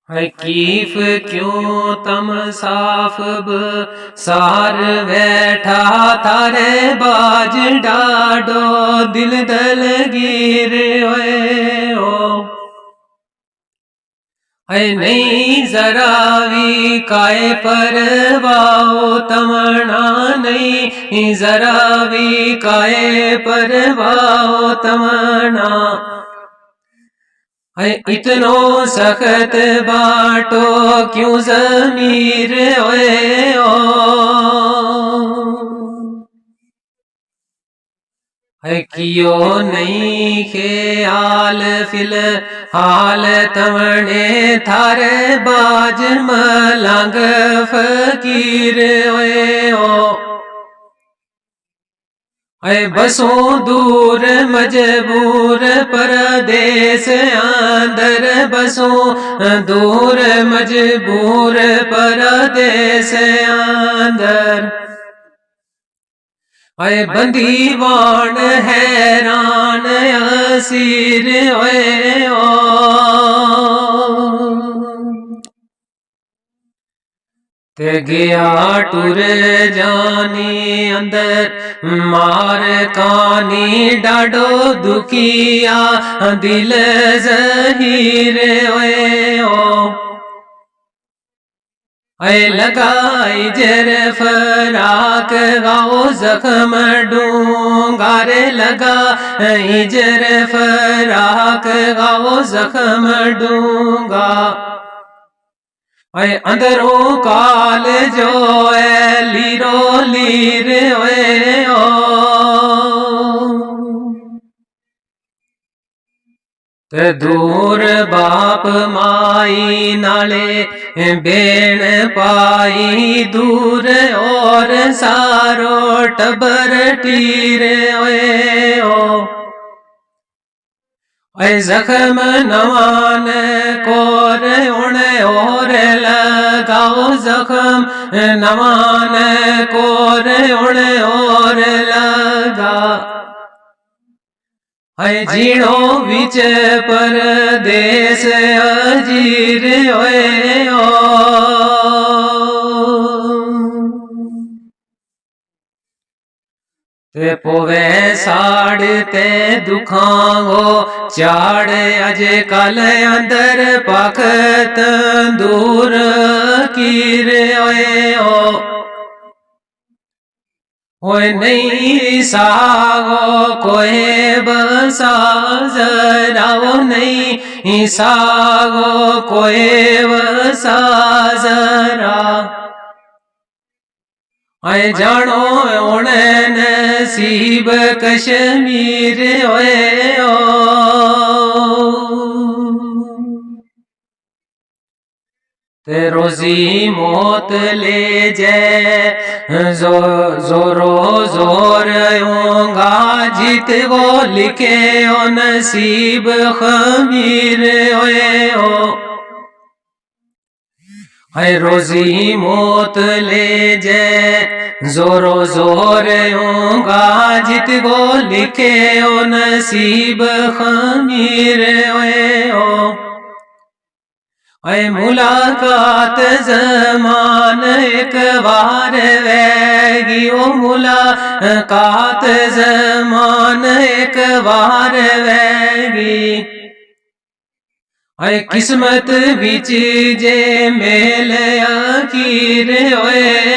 है कीफ क्यों तम साफ सार बैठा थारे बाज डाडो दिल दल गिर हो है नहीं जरा भी काय परवाओ तमना नहीं जरा भी काय परवाओ तमना है इतनो सख्त बाटो क्यों जमीर ओए ओ है कियो नहीं ख्याल फिलहाल तमने थारे बाज मलंग फकीर ओए ओ है बसों दूर मजबूर परदेस अंदर बसों दूर मजबूर परदेस अंदर है बंदीवान हैरान असीर ओए ओ ते गया टुर जानी अंदर मार कानी डाडो दुखिया दिल जहीर ओए ओ ऐ लगाई जर फराक गाओ जख्म डूंगारे लगा जर फराक गाओ जख्म डूंगा ऐ अंदरों काल जो है लीरो लीर ओए ओ ते दूर बाप माई नाले बेण पाई दूर और सारो टबर टीर ओए ओ ऐ जख्म नवान कोर उणे और लगाओ जख्म नवान कोर उणे और लगा है जीणो विच परदेस अजीर ओए ओ ते पोवे साड़ते दुखांगो चाड़ अज कल अंदर पाखत दूर कीर ओए ओए नहीं सागो कोई बसा जराओ नहीं सागो कोई बसा जरा ऐ जानो ओणे नसीब कश्मीर ओए ओ ते रोजी मौत ले जे जोरो जोर होगा जीत वो लिखे ओ नसीब खमीर ओए ओ है रोजी मौत ले जे जोरो जोर होगा जित गो लिखे ओ नसीब खमीर ओए ओ ऐ मुलाकात जमान एक बार वेगी ओ मुलाकात जमान एक बार वेगी ऐ किस्मत बिच जे मेल अखीर ओए